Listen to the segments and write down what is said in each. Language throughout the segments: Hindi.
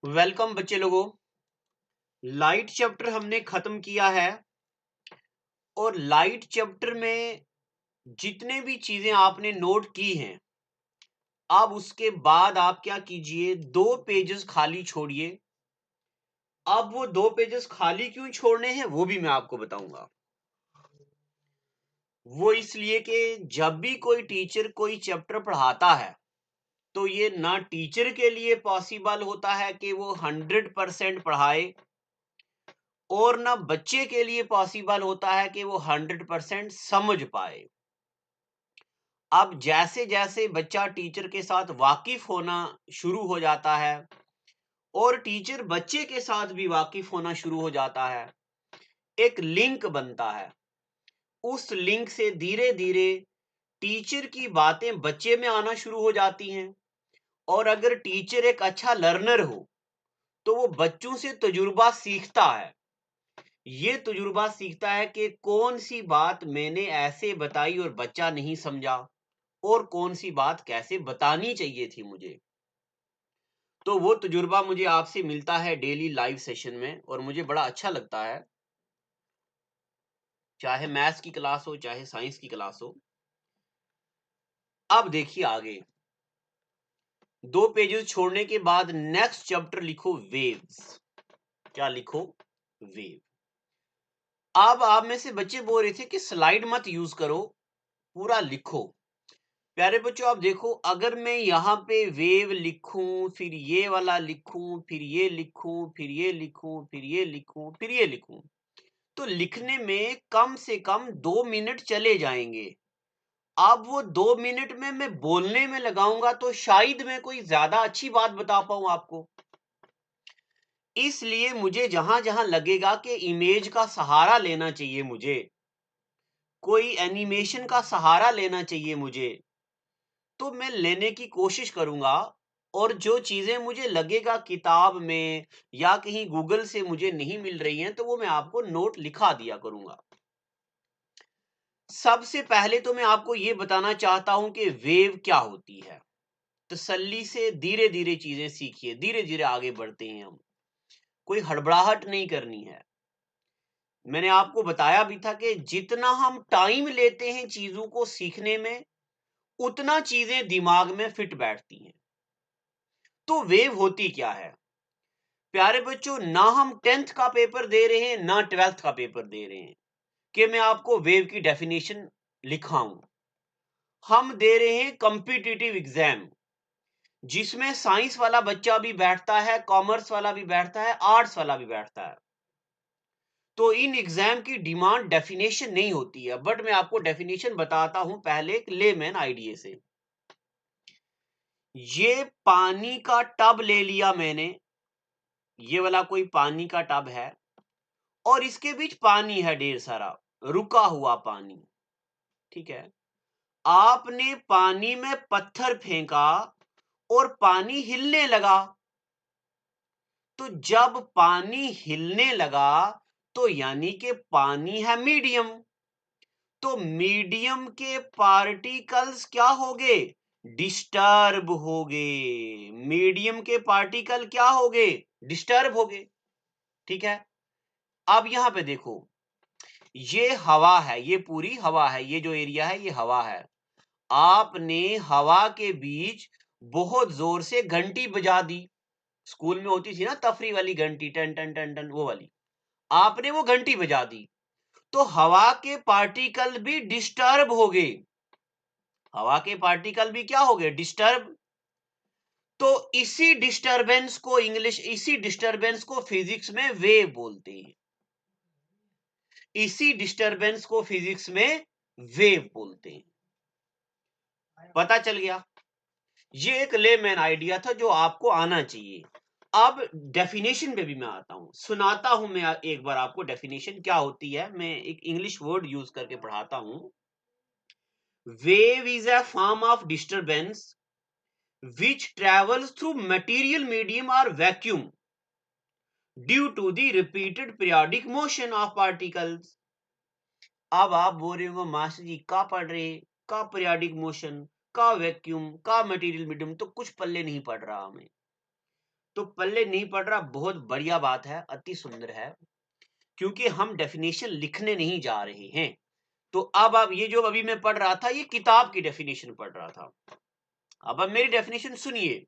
वेलकम बच्चे लोगों। लाइट चैप्टर हमने खत्म किया है और लाइट चैप्टर में जितने भी चीजें आपने नोट की हैं, अब उसके बाद आप क्या कीजिए, 2 पेजेस खाली छोड़िए। अब वो 2 पेजेस खाली क्यों छोड़ने हैं वो भी मैं आपको बताऊंगा। वो इसलिए कि जब भी कोई टीचर कोई चैप्टर पढ़ाता है तो ये ना टीचर के लिए पॉसिबल होता है कि वो 100% पढ़ाए और ना बच्चे के लिए पॉसिबल होता है कि वो 100% समझ पाए। अब जैसे जैसे बच्चा टीचर के साथ वाकिफ होना शुरू हो जाता है और टीचर बच्चे के साथ भी वाकिफ होना शुरू हो जाता है, एक लिंक बनता है। उस लिंक से धीरे धीरे टीचर की बातें बच्चे में आना शुरू हो जाती हैं और अगर टीचर एक अच्छा लर्नर हो तो वो बच्चों से तजुर्बा सीखता है। ये तजुर्बा सीखता है कि कौन सी बात मैंने ऐसे बताई और बच्चा नहीं समझा और कौन सी बात कैसे बतानी चाहिए थी मुझे। तो वो तजुर्बा मुझे आपसे मिलता है डेली लाइव सेशन में और मुझे बड़ा अच्छा लगता है, चाहे मैथ्स की क्लास हो चाहे साइंस की क्लास हो। अब देखिए आगे, 2 पेजेस छोड़ने के बाद नेक्स्ट चैप्टर लिखो वेव्स। क्या लिखो? वेव। अब आप में से बच्चे बोल रहे थे कि स्लाइड मत यूज करो, पूरा लिखो। प्यारे बच्चों आप देखो, अगर मैं यहाँ पे वेव लिखूं, फिर ये वाला लिखूं, फिर ये लिखूं, फिर ये लिखूं, फिर ये लिखूं, फिर ये लिखूं, तो लिखने में कम से कम 2 मिनट चले जाएंगे। अब वो 2 मिनट में मैं बोलने में लगाऊंगा तो शायद मैं कोई ज्यादा अच्छी बात बता पाऊं आपको। इसलिए मुझे जहां जहां लगेगा कि इमेज का सहारा लेना चाहिए, मुझे कोई एनिमेशन का सहारा लेना चाहिए मुझे, तो मैं लेने की कोशिश करूंगा। और जो चीजें मुझे लगेगा किताब में या कहीं गूगल से मुझे नहीं मिल रही हैं, तो वो मैं आपको नोट लिखा दिया करूंगा। सबसे पहले तो मैं आपको ये बताना चाहता हूं कि वेव क्या होती है। तसल्ली से धीरे धीरे चीजें सीखिए, धीरे धीरे आगे बढ़ते हैं हम, कोई हड़बड़ाहट नहीं करनी है। मैंने आपको बताया भी था कि जितना हम टाइम लेते हैं चीजों को सीखने में, उतना चीजें दिमाग में फिट बैठती हैं। तो वेव होती क्या है? प्यारे बच्चों, ना हम 10th का पेपर दे रहे हैं ना 12th का पेपर दे रहे हैं कि मैं आपको वेव की डेफिनेशन लिखाऊं। हम दे रहे हैं कॉम्पिटिटिव एग्जाम, जिसमें साइंस वाला बच्चा भी बैठता है, कॉमर्स वाला भी बैठता है, आर्ट्स वाला भी बैठता है। तो इन एग्जाम की डिमांड डेफिनेशन नहीं होती है, बट मैं आपको डेफिनेशन बताता हूं पहले एक लेमैन आइडिया से। ये पानी का टब ले लिया मैंने, ये वाला कोई पानी का टब है और इसके बीच पानी है ढेर सारा, रुका हुआ पानी। ठीक है, आपने पानी में पत्थर फेंका और पानी हिलने लगा। तो जब पानी हिलने लगा तो यानी कि पानी है मीडियम। तो मीडियम के पार्टिकल्स क्या हो गए? डिस्टर्ब हो गए। मीडियम के पार्टिकल क्या हो गए? डिस्टर्ब हो गए। ठीक है, अब यहां पे देखो, ये हवा है, ये पूरी हवा है, ये जो एरिया है ये हवा है। आपने हवा के बीच बहुत जोर से घंटी बजा दी। स्कूल में होती थी ना तफरी वाली घंटी, टन टन टन टन, वो वाली। आपने वो घंटी बजा दी तो हवा के पार्टिकल भी डिस्टर्ब हो गए। हवा के पार्टिकल भी क्या हो गए? डिस्टर्ब। तो इसी डिस्टरबेंस को इसी डिस्टरबेंस को फिजिक्स में वेव बोलते हैं। इसी डिस्टरबेंस को फिजिक्स में वेव बोलते हैं। पता चल गया? ये एक लेमैन आइडिया था जो आपको आना चाहिए। अब डेफिनेशन पे भी मैं आता हूं, सुनाता हूं मैं एक बार आपको डेफिनेशन क्या होती है। मैं एक इंग्लिश वर्ड यूज करके पढ़ाता हूं। Wave is a form of disturbance which travels through material medium or vacuum due to the repeated periodic motion of particles। अब आप बोल रहे हो मास्टर जी का पढ़ रहे, का पीरियाडिक मोशन, का वैक्यूम, का मटेरियल मीडियम, तो कुछ पल्ले नहीं पड़ रहा हमें। तो पल्ले नहीं पड़ रहा, बहुत बढ़िया बात है, अति सुंदर है, क्योंकि हम डेफिनेशन लिखने नहीं जा रहे हैं। तो अब ये जो अभी मैं पढ़ रहा था, ये किताब की डेफिनेशन पढ़ रहा था। अब मेरी डेफिनेशन सुनिए।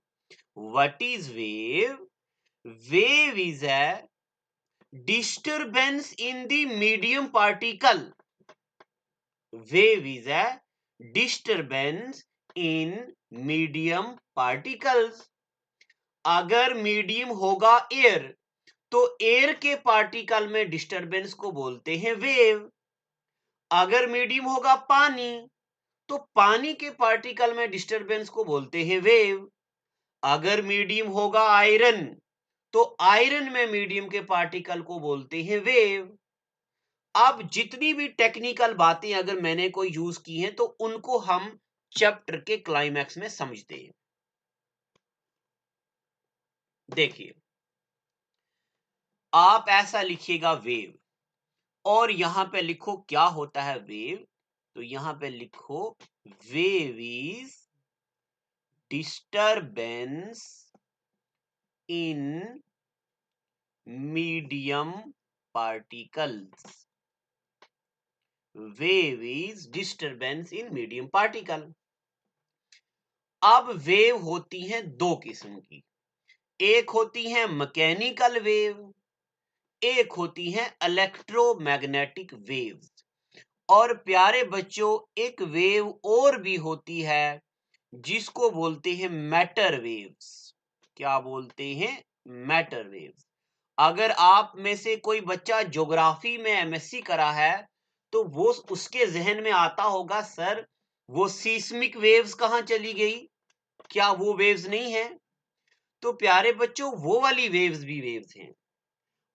What is wave? Wave is a disturbance in the medium particle. Wave is a disturbance in medium particles. अगर मीडियम होगा एयर, तो एयर के पार्टिकल में डिस्टरबेंस को बोलते हैं वेव। अगर मीडियम होगा पानी, तो पानी के पार्टिकल में डिस्टरबेंस को बोलते हैं वेव। अगर मीडियम होगा आयरन, तो आयरन में मीडियम के पार्टिकल को बोलते हैं वेव। अब जितनी भी टेक्निकल बातें अगर मैंने कोई यूज की हैं, तो उनको हम चैप्टर के क्लाइमैक्स में समझते हैं। देखिए, आप ऐसा लिखिएगा वेव, और यहां पे लिखो क्या होता है वेव। तो यहां पे लिखो wave is disturbance in medium particles. Wave is disturbance in medium particle. अब वेव होती हैं दो किस्म की, एक होती है मैकेनिकल वेव, एक होती है इलेक्ट्रोमैग्नेटिक वेव्स। और प्यारे बच्चों, एक वेव और भी होती है जिसको बोलते हैं मैटर वेव्स। क्या बोलते हैं? Matter waves. अगर आप में से कोई बच्चा ज्योग्राफी में एमएससी करा है, तो वो उसके जहन में आता होगा, सर वो सीस्मिक वेव्स कहां चली गई, क्या वो वेव्स नहीं है? तो प्यारे बच्चों, वो वाली वेव्स भी वेव्स हैं,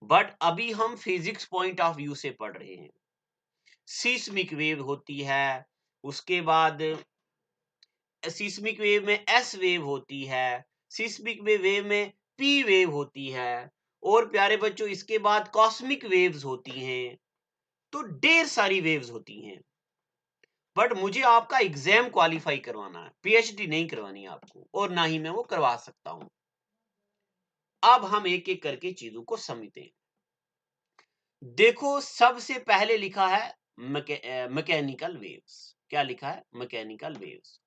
बट अभी हम फिजिक्स पॉइंट ऑफ व्यू से पढ़ रहे हैं। सीस्मिक वेव होती है, उसके बाद सीस्मिक वेव में एस वेव होती है, सीस्मिक वेव में पी वेव होती है, और प्यारे बच्चों इसके बाद कॉस्मिक वेव्स होती हैं। तो ढेर सारी वेव्स होती हैं, बट मुझे आपका एग्जाम क्वालिफाई करवाना है, पीएचडी नहीं करवानी आपको, और ना ही मैं वो करवा सकता हूं। अब हम एक एक करके चीजों को समझते हैं। देखो, सबसे पहले लिखा है मैकेनिकल वेव्स। क्या लिखा है? Mechanical waves.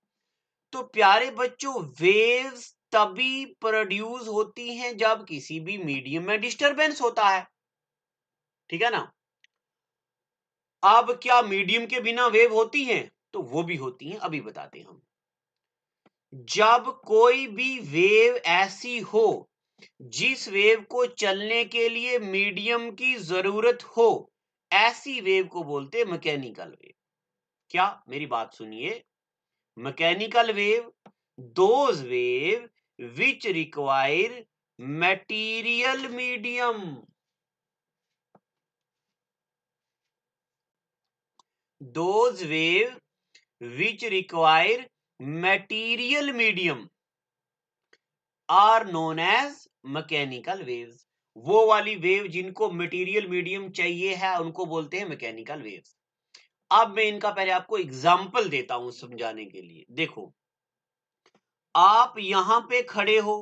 तो प्यारे बच्चों, वेव्स तभी प्रोड्यूस होती हैं जब किसी भी मीडियम में डिस्टरबेंस होता है, ठीक है ना। अब क्या मीडियम के बिना वेव होती हैं? तो वो भी होती हैं, अभी बताते हैं हम। जब कोई भी वेव ऐसी हो जिस वेव को चलने के लिए मीडियम की जरूरत हो, ऐसी वेव को बोलते हैं मैकेनिकल वेव। क्या? मेरी बात सुनिए। Mechanical wave, those wave which require material medium. Those wave which require material medium are known as mechanical waves. वो वाली वेव जिनको मटेरियल मीडियम चाहिए है, उनको बोलते हैं मैकेनिकल वेव्स। अब मैं इनका पहले आपको एग्जाम्पल देता हूं समझाने के लिए। देखो, आप यहां पे खड़े हो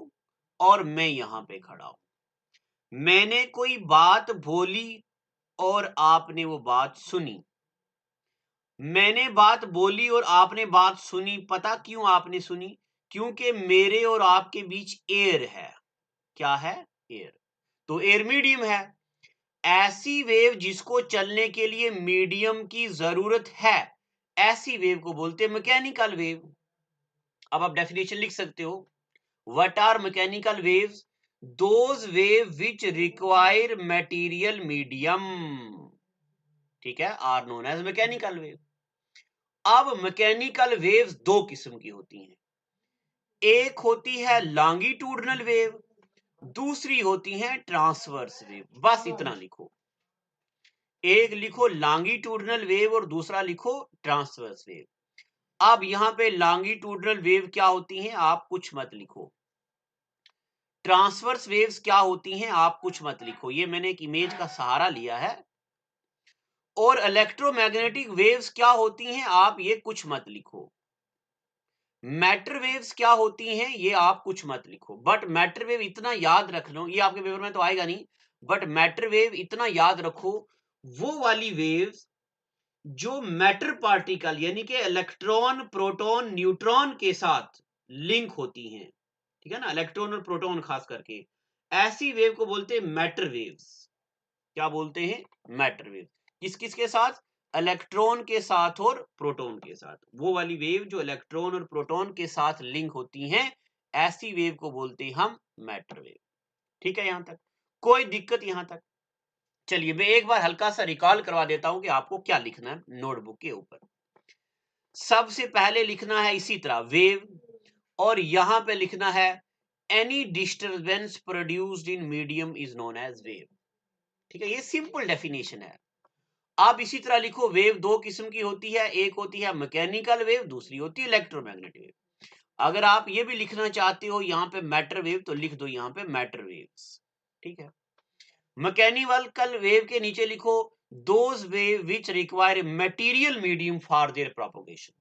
और मैं यहां पे खड़ा हूं। मैंने कोई बात बोली और आपने वो बात सुनी। मैंने बात बोली और आपने बात सुनी, पता क्यों आपने सुनी? क्योंकि मेरे और आपके बीच एयर है। क्या है? एयर। तो एयर मीडियम है। ऐसी वेव जिसको चलने के लिए मीडियम की जरूरत है, ऐसी वेव को बोलते हैं मैकेनिकल वेव। अब आप डेफिनेशन लिख सकते हो। What are mechanical waves? Those wave which require material medium, ठीक है, are known as mechanical wave. अब मैकेनिकल वेव्स दो किस्म की होती हैं, एक होती है लॉन्गिट्यूडनल वेव, दूसरी होती है ट्रांसवर्स वेव। बस इतना लिखो। एक लिखो लॉन्गिट्यूडनल वेव और दूसरा लिखो ट्रांसवर्स वेव। अब यहां पे लॉन्गिट्यूडनल वेव क्या होती हैं, आप कुछ मत लिखो। ट्रांसवर्स वेव्स क्या होती हैं, आप कुछ मत लिखो। ये मैंने एक इमेज का सहारा लिया है। और इलेक्ट्रोमैग्नेटिक वेव्स क्या होती हैं, आप ये कुछ मत लिखो। मैटर वेव्स क्या होती हैं ये आप कुछ मत लिखो, बट मैटर वेव इतना याद रख लो, ये आपके पेपर में तो आएगा नहीं, बट मैटर वेव इतना याद रखो, वो वाली वेव्स जो मैटर पार्टिकल यानी कि इलेक्ट्रॉन प्रोटॉन न्यूट्रॉन के साथ लिंक होती हैं, ठीक है ना, इलेक्ट्रॉन और प्रोटॉन खास करके, ऐसी वेव को बोलते हैं मैटर वेव्स। क्या बोलते हैं? Matter wave. किस किस के साथ? इलेक्ट्रॉन के साथ और प्रोटॉन के साथ। वो वाली वेव जो इलेक्ट्रॉन और प्रोटॉन के साथ लिंक होती हैं, ऐसी वेव को बोलते हैं हम मैटर वेव। ठीक है, यहां तक कोई दिक्कत? यहां तक चलिए मैं एक बार हल्का सा रिकॉल करवा देता हूं कि आपको क्या लिखना है नोटबुक के ऊपर। सबसे पहले लिखना है इसी तरह वेव, और यहां पे लिखना है any disturbance produced in medium is known as wave. ठीक है, ये सिंपल डेफिनेशन है। आप इसी तरह लिखो, वेव दो किस्म की होती है, एक होती है मैकेनिकल वेव, दूसरी होती है इलेक्ट्रोमैग्नेटिक वेव। अगर आप ये भी लिखना चाहते हो यहाँ पे मैटर वेव, तो लिख दो यहाँ पे मैटर वेव्स। ठीक है, मैकेनिकल वेव के नीचे लिखो those wave which require material medium for their propagation.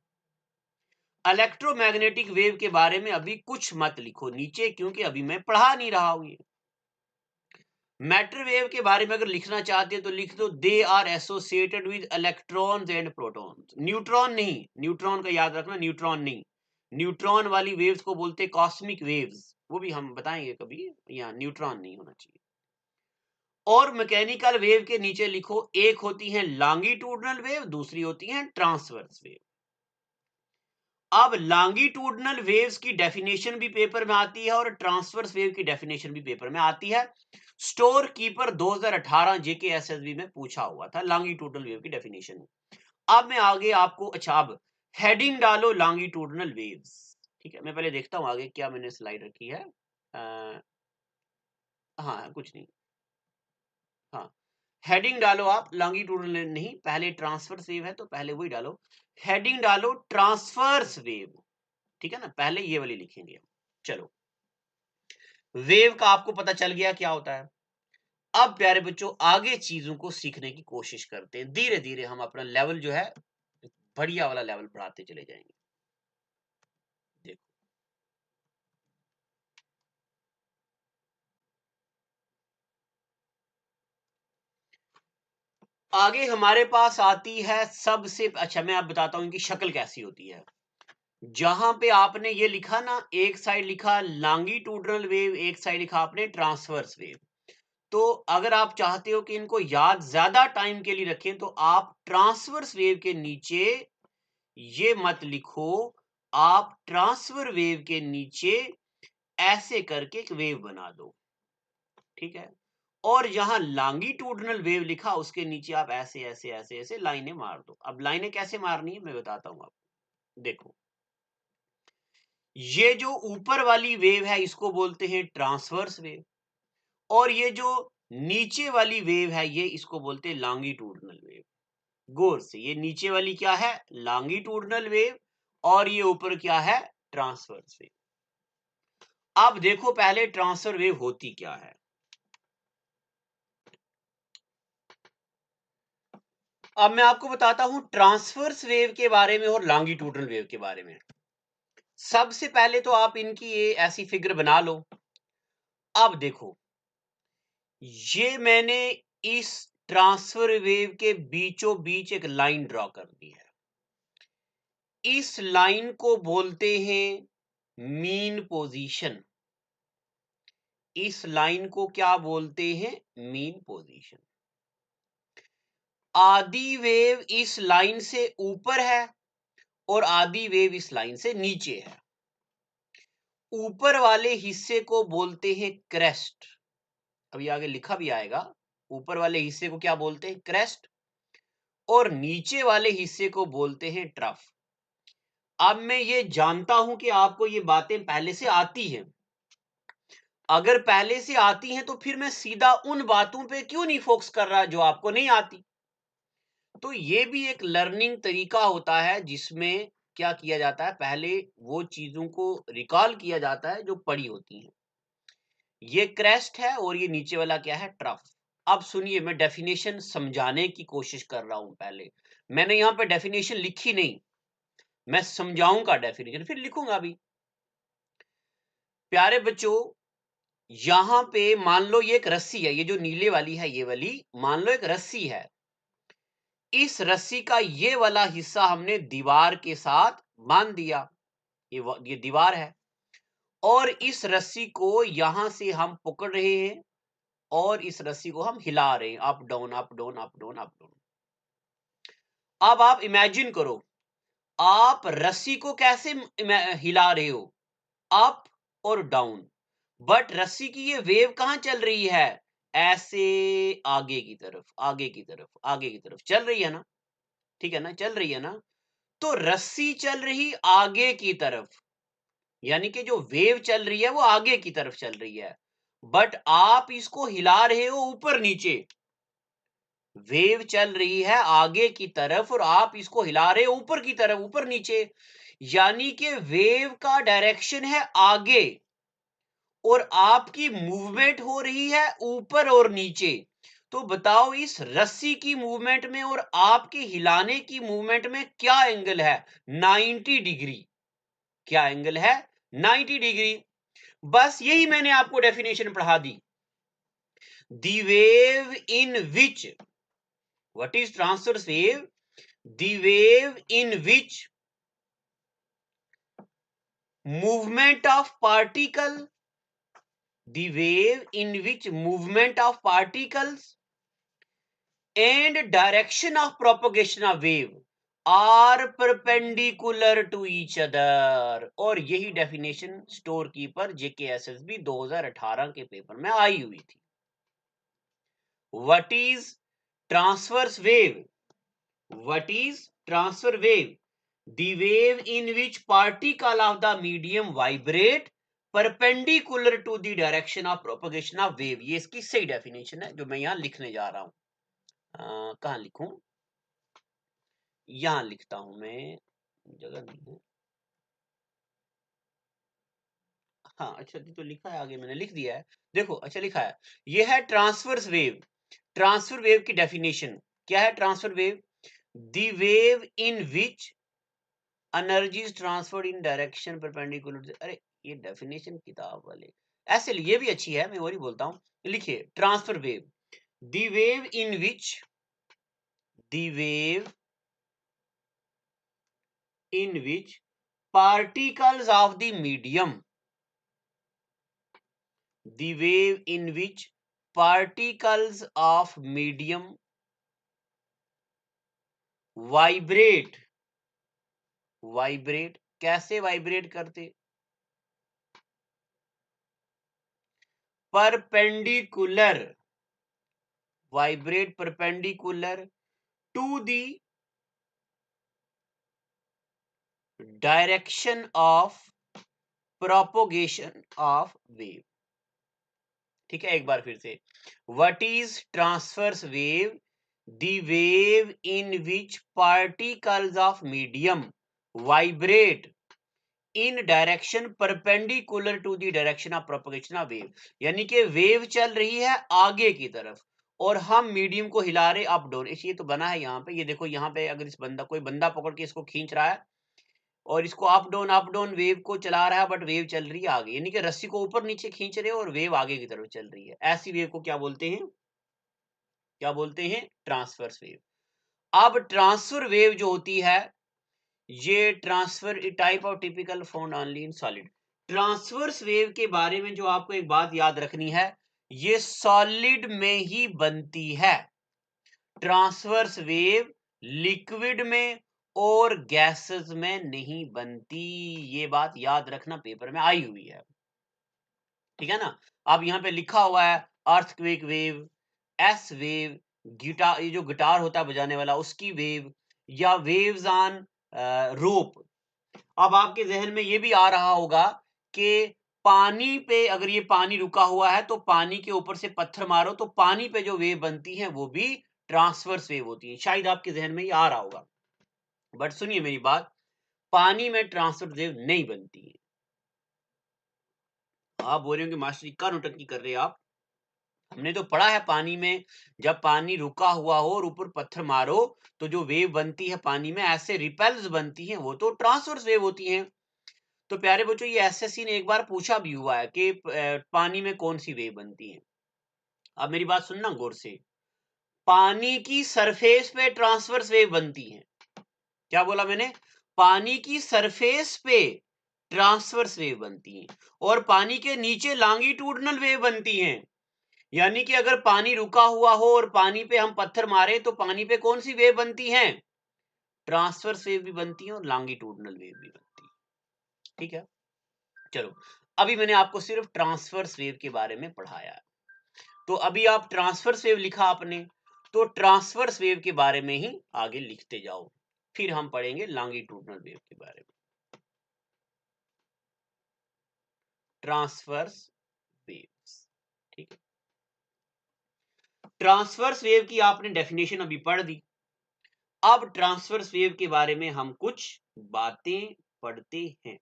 Electromagnetic wave के बारे में अभी कुछ मत लिखो नीचे, क्योंकि अभी मैं पढ़ा नहीं रहा हूं ये। मैटर वेव के बारे में अगर लिखना चाहते हैं तो लिख दो they are associated with electrons and protons. Neutron नहीं, न्यूट्रॉन का याद रखना, न्यूट्रॉन नहीं। न्यूट्रॉन वाली वेव्स को बोलते हैं कॉस्मिक वेव्स, वो भी हम बताएंगे कभी, यहाँ न्यूट्रॉन नहीं होना चाहिए। और मैकेनिकल वेव के नीचे लिखो, एक होती है लॉन्गिट्यूडनल वेव, दूसरी होती है ट्रांसवर्स वेव। अब लॉन्गिट्यूडनल वेव्स की डेफिनेशन भी पेपर में आती है और ट्रांसवर्स वेव की डेफिनेशन भी पेपर में आती है। स्टोर कीपर 2018 जेकेएसएसबी में पूछा हुआ था लॉन्गिट्यूडनल वेव की डेफिनेशन। अब मैं आगे आपको, अच्छा अब हेडिंग डालो लॉन्गिट्यूडनल वेव्स। ठीक है, मैं पहले देखता हूं आगे क्या मैंने स्लाइड रखी है। हाँ कुछ नहीं, हाँ हेडिंग डालो आप, लॉन्गिट्यूडनल नहीं, पहले ट्रांसवर्स वेव है तो पहले वही डालो। हेडिंग डालो ट्रांसवर्स वेव। ठीक है ना, पहले ये वाली लिखेंगे हम। चलो, वेव का आपको पता चल गया क्या होता है। अब प्यारे बच्चों आगे चीजों को सीखने की कोशिश करते हैं, धीरे धीरे हम अपना लेवल जो है बढ़िया वाला लेवल बढ़ाते चले जाएंगे। देखो, आगे हमारे पास आती है सबसे अच्छा, मैं आप बताता हूं इनकी शक्ल कैसी होती है। जहां पे आपने ये लिखा ना, एक साइड लिखा लॉन्गिट्यूडनल वेव, एक साइड लिखा आपने ट्रांसवर्स वेव। तो अगर आप चाहते हो कि इनको याद ज्यादा टाइम के लिए रखें, तो आप ट्रांसवर्स वेव के नीचे ये मत लिखो, आप ट्रांसफर वेव के नीचे ऐसे करके एक वेव बना दो। ठीक है, और जहां लॉन्गिट्यूडनल वेव लिखा उसके नीचे आप ऐसे ऐसे ऐसे ऐसे लाइनें मार दो। अब लाइनें कैसे मारनी है मैं बताता हूं आपको। देखो, ये जो ऊपर वाली वेव है इसको बोलते हैं ट्रांसवर्स वेव, और ये जो नीचे वाली वेव है ये इसको बोलते हैं लॉन्गिट्यूडनल वेव। गौर से, ये नीचे वाली क्या है? लॉन्गिट्यूडनल वेव, और ये ऊपर क्या है? Transverse wave. अब देखो पहले ट्रांसफर वेव होती क्या है। अब मैं आपको बताता हूं ट्रांसवर्स वेव के बारे में और लॉन्गिट्यूडनल वेव के बारे में। सबसे पहले तो आप इनकी ये ऐसी फिगर बना लो। अब देखो, ये मैंने इस ट्रांसफर वेव के बीचों बीच एक लाइन ड्रॉ कर दी है। इस लाइन को बोलते हैं मीन पोजीशन। इस लाइन को क्या बोलते हैं? Mean position. आधी वेव इस लाइन से ऊपर है और आधी वेव इस लाइन से नीचे है। ऊपर वाले हिस्से को बोलते हैं क्रेस्ट। अभी आगे लिखा भी आएगा, ऊपर वाले हिस्से को क्या बोलते हैं? क्रेस्ट। और नीचे वाले हिस्से को बोलते हैं ट्रफ। अब मैं ये जानता हूं कि आपको ये बातें पहले से आती हैं। अगर पहले से आती हैं तो फिर मैं सीधा उन बातों पे क्यों नहीं फोकस कर रहा जो आपको नहीं आती। तो ये भी एक लर्निंग तरीका होता है जिसमें क्या किया जाता है, पहले वो चीजों को रिकॉल किया जाता है जो पड़ी होती हैं। ये क्रेस्ट है और ये नीचे वाला क्या है? ट्रफ। अब सुनिए, मैं डेफिनेशन समझाने की कोशिश कर रहा हूं। पहले मैंने यहां पे डेफिनेशन लिखी नहीं, मैं समझाऊंगा डेफिनेशन, फिर लिखूंगा भी। प्यारे बच्चों, यहां पे मान लो ये एक रस्सी है, ये जो नीले वाली है ये वाली, मान लो एक रस्सी है। इस रस्सी का ये वाला हिस्सा हमने दीवार के साथ बांध दिया, ये दीवार है, और इस रस्सी को यहां से हम पकड़ रहे हैं और इस रस्सी को हम हिला रहे हैं, up down up down up down up down. अब आप इमेजिन करो, आप रस्सी को कैसे हिला रहे हो, अप और डाउन, बट रस्सी की ये वेव कहां चल रही है, ऐसे आगे की तरफ आगे की तरफ आगे की तरफ चल रही है ना, ठीक है ना, चल रही है ना। तो रस्सी चल रही आगे की तरफ, यानी कि जो वेव चल रही है वो आगे की तरफ चल रही है, बट आप इसको हिला रहे हो ऊपर नीचे। वेव चल रही है आगे की तरफ और आप इसको हिला रहे हो ऊपर की तरफ, ऊपर नीचे, यानी कि वेव का डायरेक्शन है आगे और आपकी मूवमेंट हो रही है ऊपर और नीचे। तो बताओ इस रस्सी की मूवमेंट में और आपके हिलाने की मूवमेंट में क्या एंगल है, 90 डिग्री। क्या एंगल है, 90 डिग्री। बस यही मैंने आपको डेफिनेशन पढ़ा दी। The wave in which, what is transverse wave, the wave in which movement of particle, the wave in which movement of particles and direction of propagation of wave are perpendicular to each other। और यही डेफिनेशन स्टोर कीपर जेकेएसएसबी 2018 के पेपर में आई हुई थी। What is transverse wave, what is transfer wave, the wave in which particle of the medium vibrate perpendicular to the direction of propagation of wave। ये इसकी सही डेफिनेशन है जो मैं यहां लिखने जा रहा हूं। कहां लिखूं, यहां लिखता हूं मैं, जगह नहीं है। हाँ अच्छा, तो लिखा है आगे, मैंने लिख दिया है, देखो अच्छा लिखा है, ये है ट्रांसवर्स वेव। ट्रांसफर वेव की डेफिनेशन क्या है, transfer wave, the wave in which energy is transferred in direction perpendicular. अरे ये डेफिनेशन किताब वाले, ऐसे ये भी अच्छी है, मैं वही बोलता हूं। लिखिए transfer wave, the wave in which, the wave in which particles of the medium, the wave in which particles of medium vibrate, vibrate कैसे वाइब्रेट करते, perpendicular, vibrate perpendicular to the direction of propagation of wave। ठीक है, एक बार फिर से, what is transverse wave, the wave in which particles of medium vibrate in direction perpendicular to the direction of propagation of wave. यानी कि वेव चल रही है आगे की तरफ और हम मीडियम को हिला रहे अप डाउन। इसलिए तो बना है यहाँ पे, ये देखो यहाँ पे अगर इस बंदा, कोई बंदा पकड़ के इसको खींच रहा है और इसको अप डाउन वेव को चला रहा है, बट वेव चल रही है आगे, यानी कि रस्सी को ऊपर नीचे खींच रहे हो और वेव आगे की तरफ चल रही है। ऐसी वेव को क्या बोलते हैं, क्या बोलते हैं, ट्रांसवर्स वेव। अब ट्रांसफर वेव जो होती है, ये transfer type of typical found only in solid. Transverse wave के बारे में जो आपको एक बात याद रखनी है, ये सॉलिड में ही बनती है। ट्रांसवर्स वेव लिक्विड में और गैसेस में नहीं बनती, ये बात याद रखना, पेपर में आई हुई है, ठीक है ना। अब यहाँ पे लिखा हुआ है earthquake wave, S wave, guitar, ये जो गिटार होता है बजाने वाला उसकी वेव, या वेव्स ऑन रोप। अब आपके जहन में ये भी आ रहा होगा कि पानी पे, अगर ये पानी रुका हुआ है तो पानी के ऊपर से पत्थर मारो तो पानी पे जो वेव बनती है वो भी ट्रांसवर्स वेव होती है। शायद आपके जहन में ये आ रहा होगा, बट सुनिए मेरी बात, पानी में ट्रांसवर्स वेव नहीं बनती है। आप बोल रहे हो कि मास्टर जी क्या नौटंकी कर रहे हैं आप, हमने तो पढ़ा है पानी में, जब पानी रुका हुआ हो और ऊपर पत्थर मारो तो जो वेव बनती है पानी में, ऐसे रिपेल्स बनती हैं, वो तो ट्रांसवर्स वेव होती हैं। तो प्यारे बच्चों, ये एसएससी ने एक बार पूछा भी हुआ है कि पानी में कौन सी वेव बनती है। अब मेरी बात सुनना गौर से, पानी की सरफेस पे ट्रांसवर्स वेव बनती है। क्या बोला मैंने? पानी की सरफेस पे ट्रांसवर्स वेव बनती है, और पानी के नीचे लॉन्गिट्यूडनल वेव बनती है। यानी कि अगर पानी रुका हुआ हो और पानी पे हम पत्थर मारे तो पानी पे कौन सी वेव बनती है? ट्रांसवर्स वेव भी बनती है और लॉन्गिट्यूडनल वेव भी बनती है। ठीक है, चलो, अभी मैंने आपको सिर्फ ट्रांसवर्स वेव के बारे में पढ़ाया। तो अभी आप ट्रांसवर्स वेव लिखा आपने, तो ट्रांसवर्स वेव के बारे में ही आगे लिखते जाओ, फिर हम पढ़ेंगे लॉन्गिट्यूडनल वेव के बारे में। ट्रांसवर्स वेव्स, ठीक है। ट्रांसवर्स वेव की आपने डेफिनेशन अभी पढ़ दी। अब ट्रांसवर्स वेव के बारे में हम कुछ बातें पढ़ते हैं।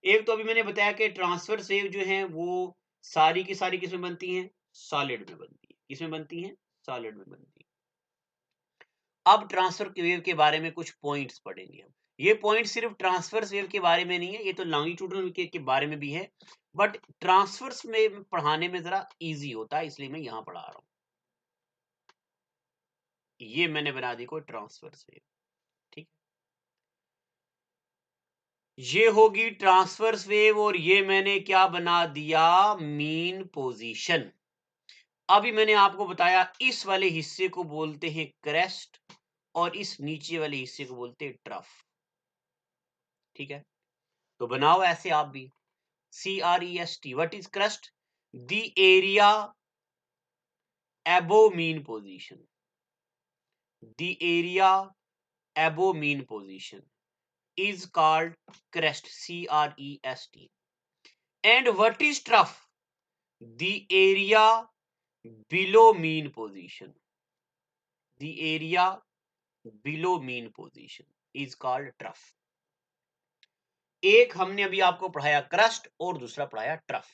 एक तो अभी मैंने बताया कि ट्रांसवर्स वेव जो है वो सारी की सारी किसमें बनती हैं? सॉलिड में बनती है। किसमें बनती हैं? सॉलिड में बनती है। अब ट्रांसफर वेव के बारे में कुछ पॉइंट्स पढ़ेंगे हम। ये पॉइंट सिर्फ ट्रांसफर्स वेव के बारे में नहीं है, ये तो लॉन्गिट्यूडनल के बारे में भी है, बट ट्रांसफर्स में पढ़ाने में जरा इजी होता है, इसलिए मैं यहां पढ़ा रहा हूं। ये मैंने बना दी कोई ट्रांसफर्स वेव, ठीक। ये होगी ट्रांसफर्स वेव, और ये मैंने क्या बना दिया? Mean position. अभी मैंने आपको बताया इस वाले हिस्से को बोलते हैं क्रेस्ट, और इस नीचे वाले हिस्से को बोलते हैं ट्रफ, ठीक है। तो बनाओ ऐसे आप भी। CREST, what is crust? The area above mean position. The area above mean position is called crest, CREST. And what is trough? The area below mean position. The area below mean position is called trough. एक हमने अभी आपको पढ़ाया क्रस्ट और दूसरा पढ़ाया ट्रफ।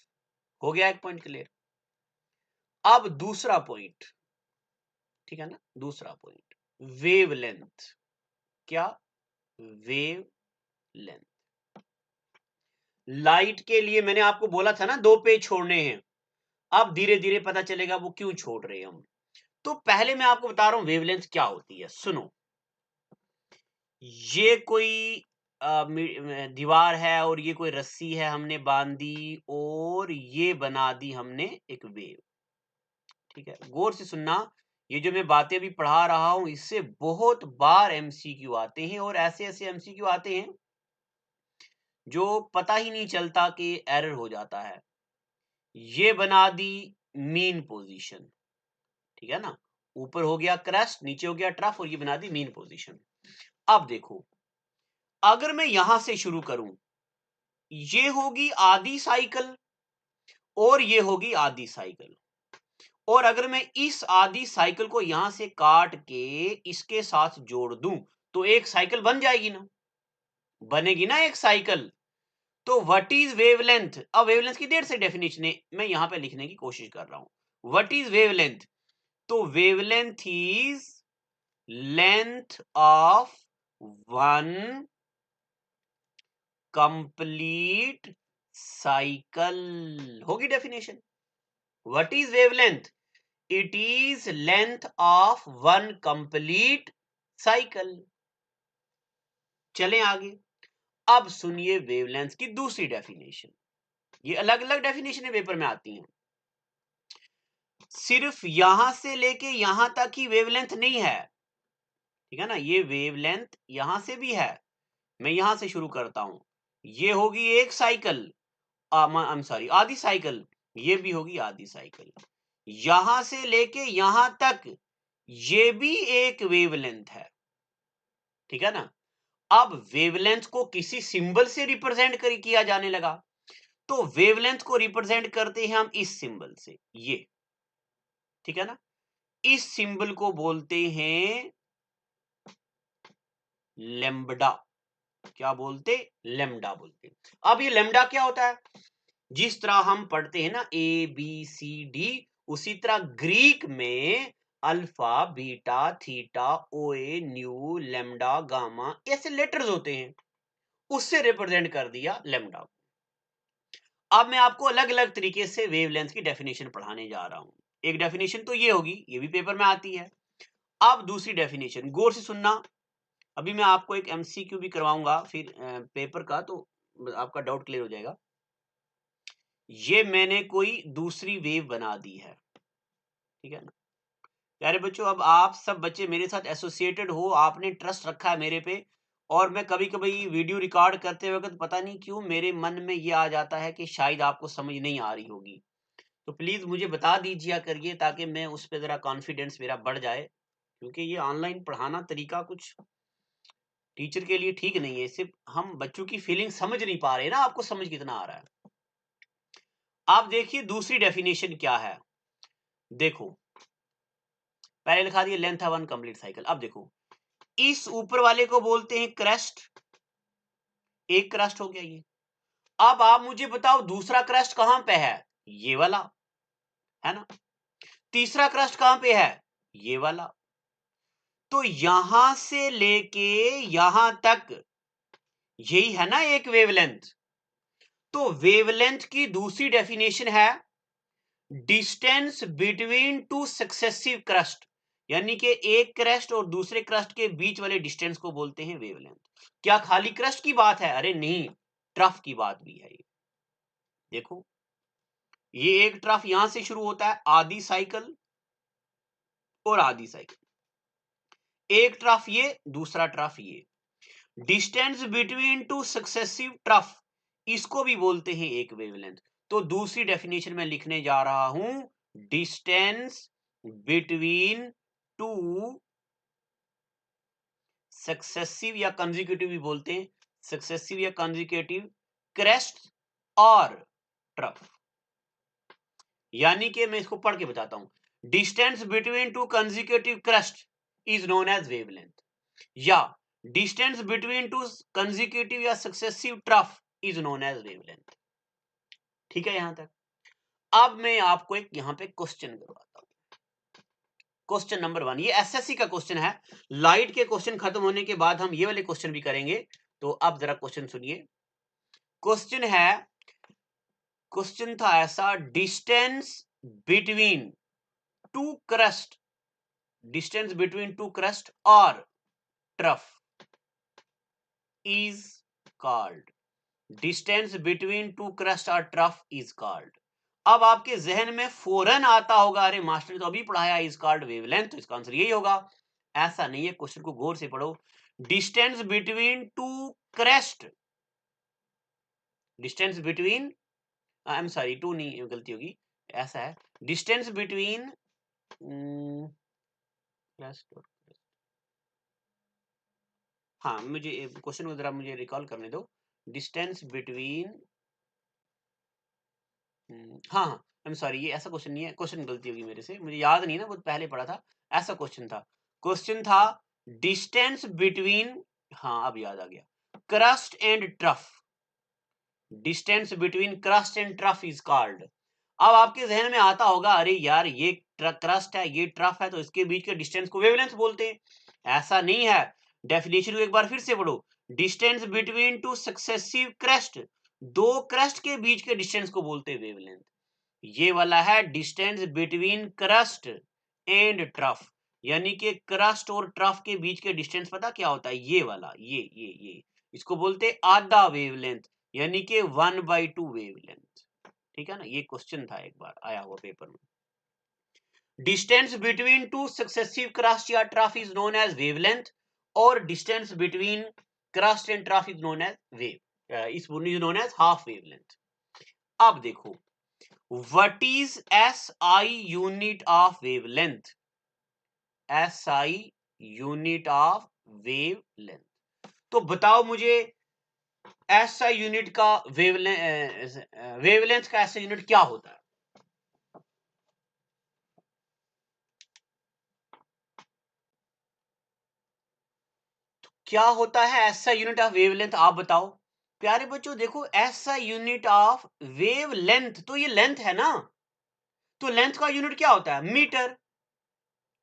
हो गया एक पॉइंट क्लियर। अब दूसरा पॉइंट, ठीक है ना, दूसरा पॉइंट वेवलेंथ। क्या? Wave length. लाइट के लिए मैंने आपको बोला था ना 2 पेज छोड़ने हैं। अब धीरे धीरे पता चलेगा वो क्यों छोड़ रहे हैं हम। तो पहले मैं आपको बता रहा हूं वेवलेंथ क्या होती है। सुनो, ये कोई दीवार है और ये कोई रस्सी है, हमने बांधी और ये बना दी हमने एक वेव, ठीक है। गौर से सुनना, ये जो मैं बातें भी पढ़ा रहा हूं इससे बहुत बार एमसीक्यू आते हैं, और ऐसे ऐसे एमसीक्यू आते हैं जो पता ही नहीं चलता कि एरर हो जाता है। ये बना दी मीन पोजीशन, ठीक है ना। ऊपर हो गया क्रस्ट, नीचे हो गया ट्रफ, और ये बना दी मीन पोजीशन। अब देखो, अगर मैं यहां से शुरू करूं, ये होगी आधी साइकिल और ये होगी आधी साइकिल, और अगर मैं इस आधी साइकिल को यहां से काट के इसके साथ जोड़ दूं तो एक साइकिल बन जाएगी ना, बनेगी ना एक साइकिल। तो व्हाट इज वेवलेंथ? अब वेवलेंथ की देर से डेफिनेशन है, मैं यहां पे लिखने की कोशिश कर रहा हूं। What is wavelength? तो wavelength is length of one complete cycle, होगी definition. What is wavelength? It is length of one complete cycle. चलें आगे। अब सुनिए वेवलेंथ की दूसरी डेफिनेशन। ये अलग अलग डेफिनेशन पेपर में आती हैं। सिर्फ यहां से लेके यहां तक ही वेवलेंथ नहीं है, ठीक है ना। ये वेवलेंथ यहां से भी है। मैं यहां से शुरू करता हूं, ये होगी एक साइकिल, आई एम सॉरी आधी साइकिल, ये भी होगी आधी साइकिल। यहां से लेके यहां तक ये भी एक वेवलेंथ है, ठीक है ना। अब वेवलेंथ को किसी सिंबल से रिप्रेजेंट किया जाने लगा, तो वेवलेंथ को रिप्रेजेंट करते हैं हम इस सिंबल से, ये, ठीक है ना। इस सिंबल को बोलते हैं लेम्बडा। क्या बोलते? लेम्बडा बोलते। अब ये लेम्बडा क्या होता है? जिस तरह हम पढ़ते हैं ना A B C D, उसी तरह ग्रीक में अल्फा, बीटा, थीटा, ओए, न्यू, लेम्डा, गामा ऐसे लेटर्स होते हैं, उससे रिप्रेजेंट कर दिया लेम्डा। अब मैं आपको अलग अलग तरीके से वेवलेंथ की डेफिनेशन पढ़ाने जा रहा हूं। एक डेफिनेशन तो ये होगी, ये भी पेपर में आती है। अब दूसरी डेफिनेशन गौर से सुनना, अभी मैं आपको एक एमसीक्यू भी करवाऊंगा फिर पेपर का, तो आपका डाउट क्लियर हो जाएगा। ये मैंने कोई दूसरी वेव बना दी है, ठीक है ना प्यारे बच्चों। अब आप सब बच्चे मेरे साथ एसोसिएटेड हो, आपने ट्रस्ट रखा है मेरे पे, और मैं कभी कभी वीडियो रिकॉर्ड करते वक्त पता नहीं क्यों मेरे मन में ये आ जाता है कि शायद आपको समझ नहीं आ रही होगी, तो प्लीज मुझे बता दीजिए करिए, ताकि मैं उस पर जरा कॉन्फिडेंस मेरा बढ़ जाए, क्योंकि ये ऑनलाइन पढ़ाना तरीका कुछ टीचर के लिए ठीक नहीं है। सिर्फ हम बच्चों की फीलिंग समझ नहीं पा रहे ना, आपको समझ कितना आ रहा है। आप देखिए दूसरी डेफिनेशन क्या है, देखो पहले लिखा दिया लेंथ है वन कंप्लीट साइकिल। अब देखो इस ऊपर वाले को बोलते हैं क्रस्ट, एक क्रस्ट हो गया ये। अब आप मुझे बताओ दूसरा क्रस्ट कहां पे है, ये वाला है ना। तीसरा क्रस्ट कहां पे है, ये वाला। तो यहां से लेके यहां तक यही है ना एक वेवलेंथ। तो वेवलेंथ की दूसरी डेफिनेशन है distance between two successive crust, यानी कि एक क्रस्ट और दूसरे क्रस्ट के बीच वाले डिस्टेंस को बोलते हैं वेवलेंथ। क्या खाली क्रस्ट की बात है, अरे नहीं, ट्रफ की बात भी है ये। देखो ये एक ट्रफ यहां से शुरू होता है, आधी साइकिल और आधी साइकिल, एक ट्रफ ये, दूसरा ट्रफ ये। Distance between two successive trough, इसको भी बोलते हैं एक वेवलेंथ। तो दूसरी डेफिनेशन में लिखने जा रहा हूं, डिस्टेंस बिटवीन टू सक्सेसिव या कंजिक्यूटिव भी बोलते हैं, सक्सेसिव या कंजिक्यूटिव क्रेस्ट और ट्रफ। यानी कि मैं इसको पढ़ के बताता हूं, distance between two consecutive crest is known as wavelength, या डिस्टेंस बिटवीन टू कंजिक्यूटिव या successive trough is known as wavelength. ठीक है यहां तक। अब मैं आपको एक यहां पे क्वेश्चन करवाता हूं। क्वेश्चन नंबर 1, ये एसएससी का क्वेश्चन है। लाइट के क्वेश्चन खत्म होने के बाद हम ये वाले क्वेश्चन भी करेंगे, तो अब जरा क्वेश्चन सुनिए। क्वेश्चन है, क्वेश्चन था ऐसा, distance between two crest, distance between two crest और trough is called, distance between two crest और ट्रफ इज कॉल्ड। अब आपके जहन में फौरन आता होगा, अरे मास्टर ने तो अभी पढ़ाया इज कॉल्ड वेवलेंथ, तो इसका आंसर यही होगा। ऐसा नहीं है, क्वेश्चन को गौर से पढ़ो। Distance between two crest, distance between, I am sorry two नहीं, गलती होगी, ऐसा है डिस्टेंस बिटवीन क्रेस्ट, हाँ मुझे क्वेश्चन को जरा मुझे रिकॉल करने दो। डिस्टेंस बिटवीन, हाँ हाँ आई एम सॉरी, ये ऐसा क्वेश्चन नहीं है, क्वेश्चन गलती होगी मेरे से, मुझे याद नहीं ना, बहुत पहले पढ़ा था। ऐसा क्वेश्चन था, क्वेश्चन था डिस्टेंस बिटवीन, हाँ अब याद आ गया, crust and trough, distance between crest and trough is called. अब आपके जहन में आता होगा, अरे यार ये क्रस्ट है ये ट्रफ है, तो इसके बीच के डिस्टेंस को वेवलेंथ बोलते हैं। ऐसा नहीं है, डेफिनेशन को एक बार फिर से पढ़ो। Distance between two successive crust, दो क्रस्ट के बीच के डिस्टेंस को बोलते हैं वेवलेंथ। ये वाला है distance between crest and trough, यानी कि क्रस्ट और ट्रफ के बीच के डिस्टेंस पता क्या होता है, ये वाला, ये इसको बोलते हैं आधा वेवलेंथ, यानी कि 1/2 वेवलेंथ। ठीक है ना, ये क्वेश्चन था एक बार आया हुआ पेपर में। Distance between two successive crest या trough is known as wavelength, और distance between crest and trough is known as wave, is known as half wavelength. अब देखो, what is SI unit of wavelength, SI unit of wavelength। तो बताओ मुझे SI यूनिट का वेवलेंथ का SI यूनिट क्या होता है। तो क्या होता है SI यूनिट ऑफ वेवलेंथ, आप बताओ प्यारे बच्चों। देखो SI यूनिट ऑफ वेवलेंथ, तो ये लेंथ है ना, तो लेंथ का यूनिट क्या होता है? मीटर।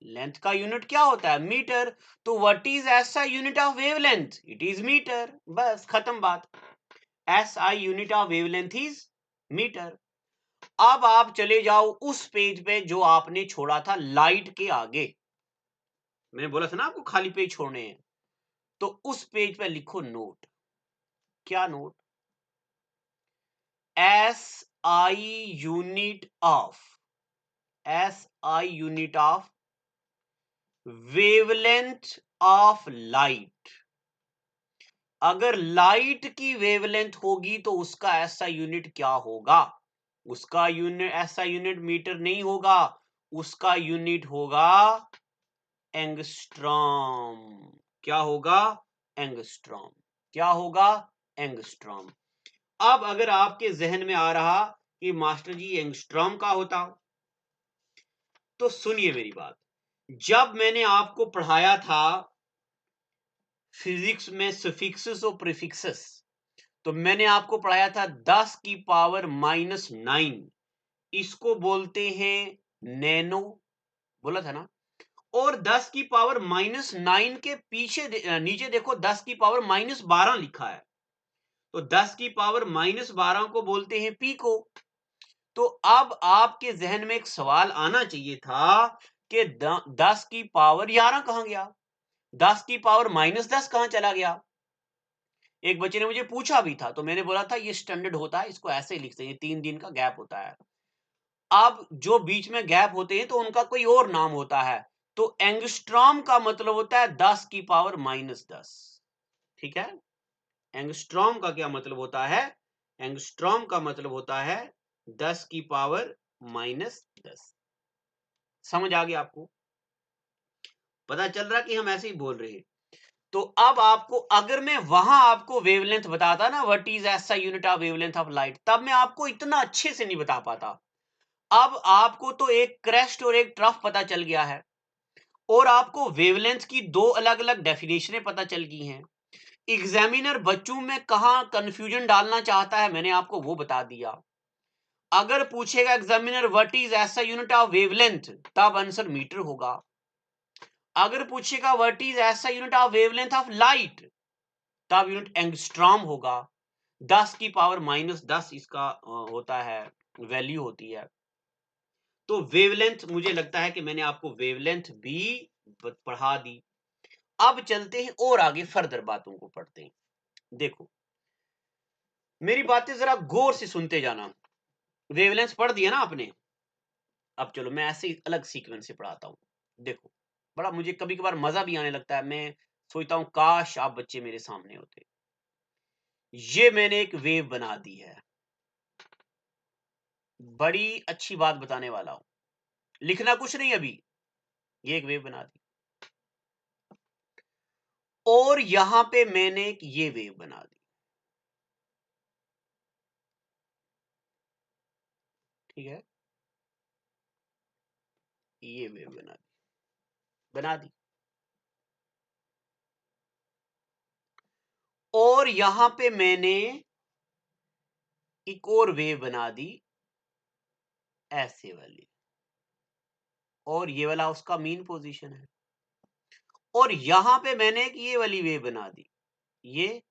लेंथ का यूनिट क्या होता है? मीटर। तो what is SI unit of wavelength? It is metre. बस खत्म बात। SI unit of wavelength is metre. अब आप चले जाओ उस पेज पे जो आपने छोड़ा था लाइट के आगे। मैंने बोला था ना आपको खाली पेज छोड़ने हैं। तो उस पेज पे लिखो नोट। क्या note? S I unit of, S I unit of wavelength of light. अगर लाइट की वेवलेंथ होगी तो उसका ऐसा यूनिट क्या होगा? उसका यूनिट, ऐसा यूनिट मीटर नहीं होगा, उसका यूनिट होगा एंगस्ट्रॉम। क्या होगा? एंगस्ट्रॉम। क्या होगा? एंगस्ट्रॉम। अब अगर आपके जहन में आ रहा कि मास्टर जी एंगस्ट्रॉम का होता, तो सुनिए मेरी बात। जब मैंने आपको पढ़ाया था फिजिक्स में सफिक्सेस और प्रीफिक्सेस, तो मैंने आपको पढ़ाया था 10 की पावर -9, इसको बोलते हैं नैनो, बोला था ना। और 10 की पावर -9 के पीछे नीचे देखो 10 की पावर -12 लिखा है, तो 10 की पावर -12 को बोलते हैं पीको। तो अब आपके जहन में एक सवाल आना चाहिए था कि 10 की पावर 11 कहां गया, 10 की पावर -10 कहां चला गया। एक बच्चे ने मुझे पूछा भी था, तो मैंने बोला था ये स्टैंडर्ड होता है, इसको ऐसे ही लिखते हैं, 3 दिन का गैप होता है। अब जो बीच में गैप होते हैं तो उनका कोई और नाम होता है। तो एंगस्ट्रॉम का मतलब होता है 10 की पावर -10। ठीक है? एंगस्ट्रॉम का क्या मतलब होता है? एंगस्ट्रॉम का मतलब होता है 10 की पावर -10। समझ आ गया आपको? पता चल रहा कि हम ऐसे ही बोल रहे हैं। तो अब आपको, अगर मैं वहां आपको वेवलेंथ बताता ना, व्हाट इज ऐसा unit of wavelength of light, तब मैं आपको इतना अच्छे से नहीं बता पाता। अब आपको तो एक क्रेस्ट और एक ट्रफ पता चल गया है, और आपको वेवलेंथ की 2 अलग अलग डेफिनेशनें पता चल गई हैं। एग्जामिनर बच्चों में कहां कंफ्यूजन डालना चाहता है, मैंने आपको वो बता दिया। अगर पूछेगा एग्जामिनर व्हाट इज ऐसा यूनिट ऑफ वेवलेंथ, तब आंसर मीटर होगा। अगर पूछेगा व्हाट इज ऐसा unit of wavelength of light, तब यूनिट एंगस्ट्रॉम होगा। 10 की पावर -10 इसका होता है, वैल्यू होती है। तो वेवलेंथ, मुझे लगता है कि मैंने आपको वेवलेंथ भी पढ़ा दी। अब चलते हैं और आगे फर्दर बातों को पढ़ते हैं। देखो मेरी बातें जरा गौर से सुनते जाना। वेवलेंथ पढ़ दिया ना आपने, अब चलो मैं ऐसे ही अलग सीक्वेंस से पढ़ाता हूं। देखो, बड़ा मुझे कभी कभार मजा भी आने लगता है, मैं सोचता हूं काश आप बच्चे मेरे सामने होते। ये मैंने एक वेव बना दी है, बड़ी अच्छी बात बताने वाला हूं, लिखना कुछ नहीं अभी। ये एक वेव बना दी, और यहां पे मैंने एक ये वेव बना दी। ठीक है? ये वेव बना दी, और यहां पे मैंने एक और वेव बना दी, ऐसे वाली, और ये वाला उसका मीन पोजीशन है। और यहां पे मैंने एक ये वाली वेव बना दी, ये,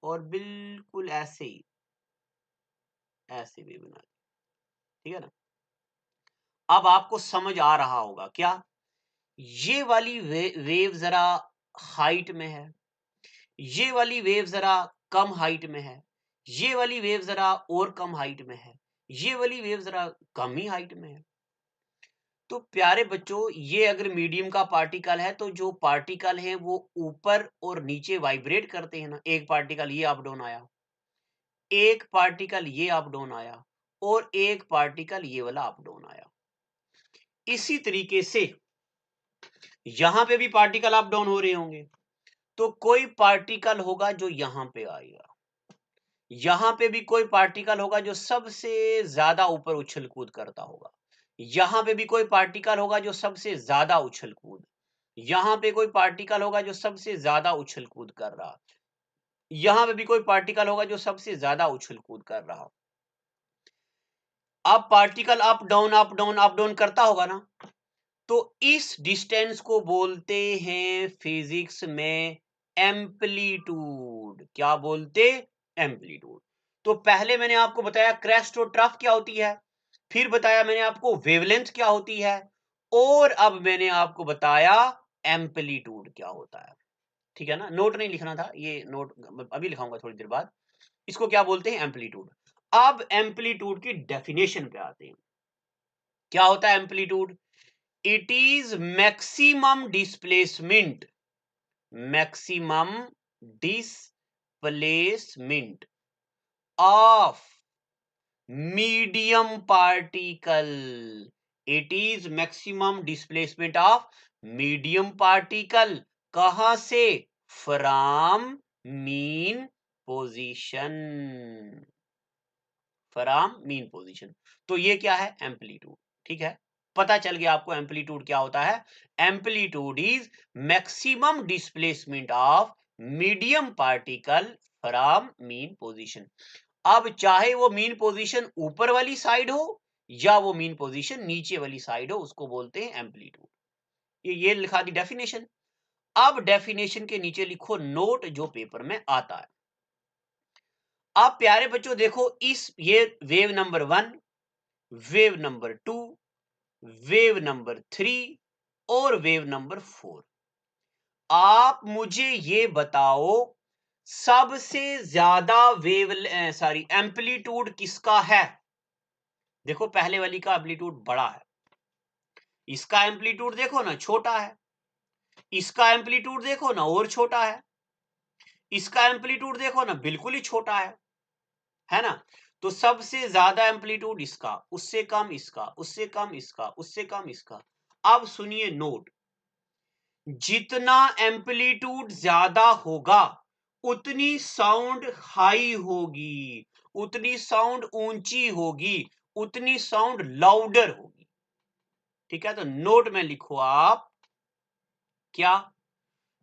और बिल्कुल ऐसे ही, ऐसे वेव बना दी। ठीक है ना? अब आपको समझ आ रहा होगा क्या? ये वाली वेव जरा हाइट में है, ये वाली वेव जरा कम हाइट में है, ये वाली वेव जरा और कम हाइट में है, ये वाली वेव जरा कम ही हाइट में है। तो प्यारे बच्चों, ये अगर मीडियम का पार्टिकल है, तो जो पार्टिकल है वो ऊपर और नीचे वाइब्रेट करते हैं ना। एक पार्टिकल ये अप डाउन आया, एक पार्टिकल ये अप डाउन आया, और एक पार्टिकल ये वाला अप डाउन आया। इसी तरीके से यहां पे भी पार्टिकल अप डाउन हो रहे होंगे। तो कोई पार्टिकल होगा जो यहां पे आएगा, यहां पे भी कोई पार्टिकल होगा जो सबसे ज्यादा ऊपर उछल कूद करता होगा, यहां पे भी कोई पार्टिकल होगा जो सबसे ज्यादा उछल कूद, यहां पे कोई पार्टिकल होगा जो सबसे ज्यादा उछल कूद कर रहा, यहां पे भी कोई पार्टिकल होगा जो सबसे ज्यादा उछल कूद कर रहा। अब particle up down up down up down करता होगा ना, तो इस डिस्टेंस को बोलते हैं फिजिक्स में एम्पलीटूड। क्या बोलते? एम्पलीटूड। तो पहले मैंने आपको बताया क्रेस्ट और ट्रफ क्या होती है, फिर बताया मैंने आपको वेवलेंथ क्या होती है, और अब मैंने आपको बताया एम्पलीटूड क्या होता है। ठीक है ना, नोट नहीं लिखना था, ये नोट अभी लिखाऊंगा थोड़ी देर बाद। इसको क्या बोलते हैं? एम्पलीटूड। अब एम्पलीटूड की डेफिनेशन पे आते हैं। क्या होता है amplitude? It is maximum displacement, maximum displacement of medium particle. It is maximum displacement of medium particle. कहां से? From mean position, from mean position. तो ये क्या है? एम्पलीटूड। ठीक है, पता चल गया आपको एम्पलीटूड क्या होता है। Amplitude is maximum displacement of medium particle from mean position. अब चाहे वो मीन पोजीशन ऊपर वाली साइड हो या वो मीन पोजीशन नीचे वाली साइड हो, उसको बोलते हैं एम्पलीटूड। ये लिखा दी डेफिनेशन। अब डेफिनेशन के नीचे लिखो नोट जो पेपर में आता है। आप प्यारे बच्चों देखो, इस ये wave number 1, wave number 2, wave number 3 और वेव नंबर 4। आप मुझे ये बताओ सबसे ज्यादा एम्पलीटूड किसका है? देखो पहले वाली का एम्पलीटूड बड़ा है, इसका एम्पलीटूड देखो ना छोटा है, इसका एम्पलीटूड देखो ना और छोटा है, इसका एम्पलीटूड देखो ना बिल्कुल ही छोटा है ना। तो सबसे ज्यादा एम्पलीटूड इसका, उससे कम इसका, उससे कम इसका, उससे कम इसका। अब सुनिए नोट, जितना एम्पलीटूड ज्यादा होगा उतनी साउंड हाई होगी, उतनी साउंड ऊंची होगी, उतनी साउंड लाउडर होगी। ठीक है, तो नोट में लिखो आप क्या?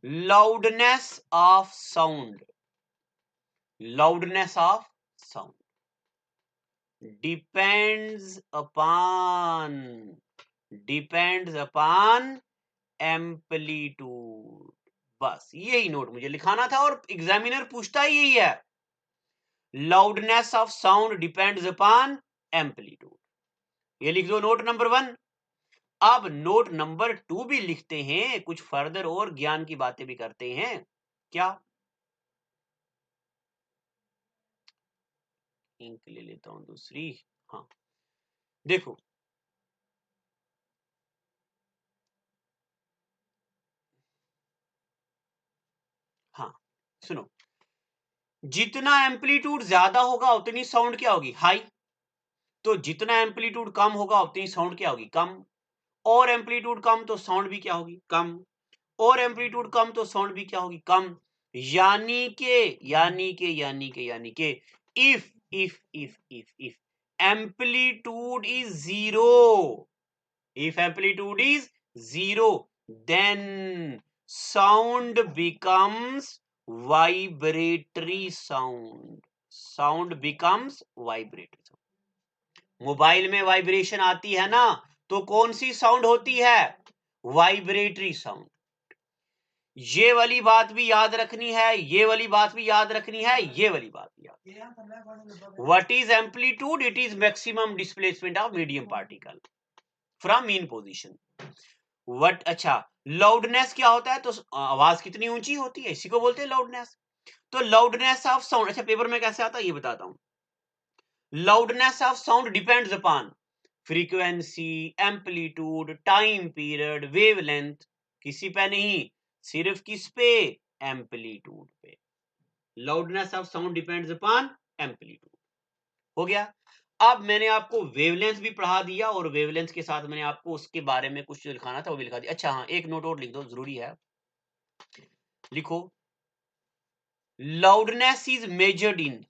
Loudness of sound, loudness of sound depends upon amplitude. बस यही नोट मुझे लिखाना था और एग्जामिनर पूछता ही यही है, loudness of sound depends upon amplitude. ये लिख दो नोट नंबर 1। अब नोट नंबर 2 भी लिखते हैं, कुछ फर्दर और ज्ञान की बातें भी करते हैं। क्या? इंक ले लेता हूं दूसरी। हाँ देखो, हाँ सुनो, जितना एम्पलीट्यूड ज्यादा होगा उतनी साउंड क्या होगी? हाई। तो जितना एम्पलीट्यूड कम होगा उतनी साउंड क्या होगी? कम। और एम्पलीट्यूड कम तो साउंड भी क्या होगी? कम। और एम्पलीट्यूड कम तो साउंड भी क्या होगी? कम। यानी के if amplitude is zero, if amplitude is zero, then sound becomes vibratory sound, sound becomes vibratory sound। Mobile में वाइब्रेशन आती है ना, तो कौन सी साउंड होती है? Vibratory sound. ये वाली बात भी याद रखनी है, ये वाली बात भी याद रखनी है, ये वाली बात भी याद। What is amplitude? It is maximum displacement of medium particle from mean position. What अच्छा, लाउडनेस क्या होता है? तो आवाज कितनी ऊंची होती है, इसी को बोलते हैं लाउडनेस। तो लाउडनेस ऑफ साउंड, अच्छा पेपर में कैसे आता है ये बताता हूं। Loudness of sound depends upon frequency, amplitude, time period, wavelength. किसी पे नहीं, सिर्फ किस पे? एम्पलीट्यूड पे। Loudness of sound depends upon amplitude. हो गया। अब मैंने आपको वेवलेंथ भी पढ़ा दिया और वेवलेंथ के साथ मैंने आपको उसके बारे में कुछ जो लिखाना था वो भी लिखा दिया। अच्छा हाँ, एक नोट और लिख दो, जरूरी है। लिखो, loudness is measured in,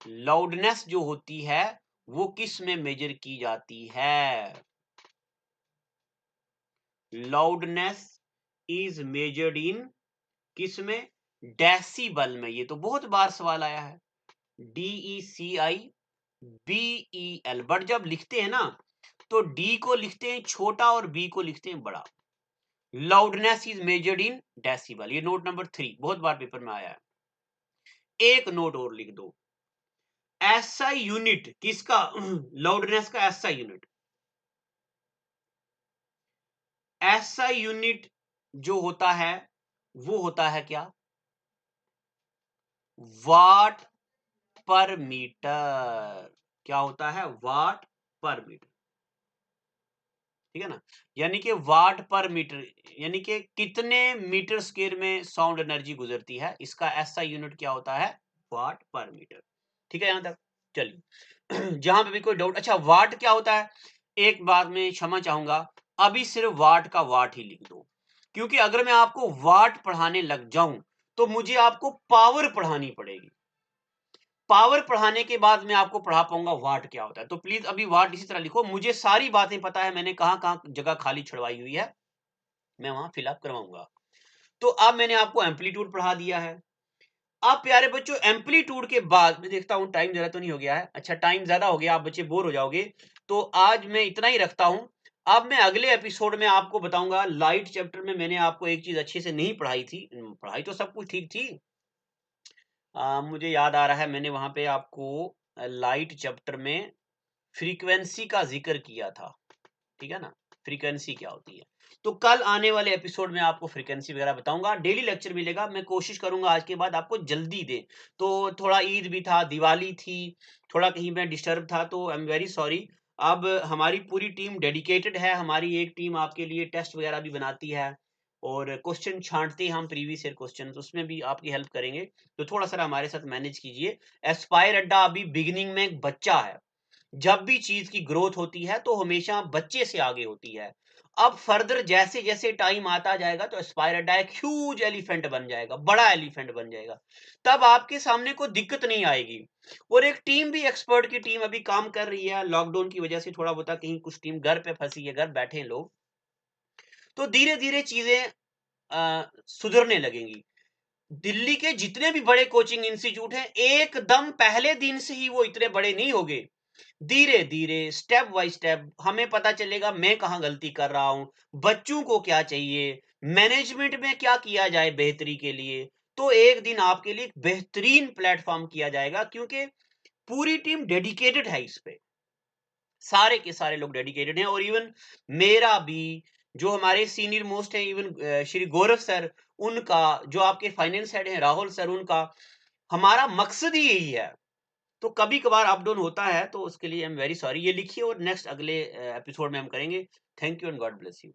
loudness जो होती है वो किस में मेजर की जाती है? लाउडनेस इज मेजर्ड इन किस में? डेसिबल में। ये तो बहुत बार सवाल आया है, DECI BEL, बट जब लिखते हैं ना तो D को लिखते हैं छोटा और B को लिखते हैं बड़ा। Loudness is measured in decibel, ये नोट नंबर 3 बहुत बार पेपर में आया है। एक नोट और लिख दो, SI यूनिट किसका, लाउडनेस का SI यूनिट, SI यूनिट जो होता है वो होता है क्या, वाट पर मीटर। क्या होता है, वाट पर मीटर, ठीक है ना। यानी कि वाट पर मीटर, यानी कि कितने मीटर स्क्वायर में साउंड एनर्जी गुजरती है, इसका SI यूनिट क्या होता है, वाट पर मीटर। ठीक है यहां तक, चलिए। जहां पे भी कोई डाउट, अच्छा वाट क्या होता है, एक बात में क्षमा चाहूंगा, अभी सिर्फ वाट का वाट ही लिख दो, क्योंकि अगर मैं आपको वाट पढ़ाने लग जाऊं तो मुझे आपको पावर पढ़ानी पड़ेगी, पावर पढ़ाने के बाद मैं आपको पढ़ा पाऊंगा वाट क्या होता है। तो प्लीज अभी वाट इसी तरह लिखो, मुझे सारी बातें पता है, मैंने कहां कहां जगह खाली छुड़वाई हुई है, मैं वहां फिलअप करवाऊंगा। तो अब मैंने आपको एम्पलीट्यूड पढ़ा दिया है। अब प्यारे बच्चों एम्पलीट्यूड के बाद मैं देखता हूं टाइम ज्यादा तो नहीं हो गया है, अच्छा टाइम ज्यादा हो गया, आप बच्चे बोर हो जाओगे, तो आज मैं इतना ही रखता हूं। अब मैं अगले एपिसोड में आपको बताऊंगा, लाइट चैप्टर में मैंने आपको एक चीज अच्छे से नहीं पढ़ाई थी, पढ़ाई तो सब कुछ ठीक थी, मुझे याद आ रहा है मैंने वहां पे आपको लाइट चैप्टर में फ्रीक्वेंसी का जिक्र किया था, ठीक है ना, फ्रीक्वेंसी क्या होती है। तो कल आने वाले एपिसोड में आपको फ्रीक्वेंसी वगैरह बताऊंगा, डेली लेक्चर मिलेगा, मैं कोशिश करूंगा आज के बाद आपको जल्दी दे। तो थोड़ा ईद भी था, दिवाली थी, थोड़ा कहीं मैं डिस्टर्ब था, तो आई एम वेरी सॉरी। अब हमारी पूरी टीम डेडिकेटेड है, हमारी एक टीम आपके लिए टेस्ट वगैरह भी बनाती है और क्वेश्चन छांटते हैं हम, प्रीवियस ईयर क्वेश्चन, उसमें भी आपकी हेल्प करेंगे। तो थोड़ा सा हमारे साथ मैनेज कीजिए। एस्पायर अड्डा अभी बिगिनिंग में एक बच्चा है, जब भी चीज की ग्रोथ होती है तो हमेशा बच्चे से आगे होती है। अब फर्दर जैसे जैसे टाइम आता जाएगा तो एस्पायरडा एक ह्यूज एलिफेंट बन जाएगा, बड़ा एलिफेंट बन जाएगा, तब आपके सामने कोई दिक्कत नहीं आएगी। और एक टीम भी, एक्सपर्ट की टीम अभी काम कर रही है, लॉकडाउन की वजह से थोड़ा बहुत कहीं कुछ टीम घर पे फंसी है, घर बैठे हैं लोग, तो धीरे धीरे चीजें सुधरने लगेंगी। दिल्ली के जितने भी बड़े कोचिंग इंस्टीट्यूट हैं एकदम पहले दिन से ही वो इतने बड़े नहीं होंगे, धीरे धीरे स्टेप बाय स्टेप हमें पता चलेगा मैं कहां गलती कर रहा हूं, बच्चों को क्या चाहिए, मैनेजमेंट में क्या किया जाए बेहतरी के लिए। तो एक दिन आपके लिए एक बेहतरीन प्लेटफॉर्म किया जाएगा, क्योंकि पूरी टीम डेडिकेटेड है इस पे, सारे के सारे लोग डेडिकेटेड हैं। और इवन मेरा भी, जो हमारे सीनियर मोस्ट हैं, इवन श्री गौरव सर, उनका, जो आपके फाइनेंस हेड हैं राहुल सर, उनका, हमारा मकसद ही यही है। तो कभी कभार अप डाउन होता है, तो उसके लिए आई एम वेरी सॉरी, ये लिखिए और नेक्स्ट अगले एपिसोड में हम करेंगे। Thank you and God bless you.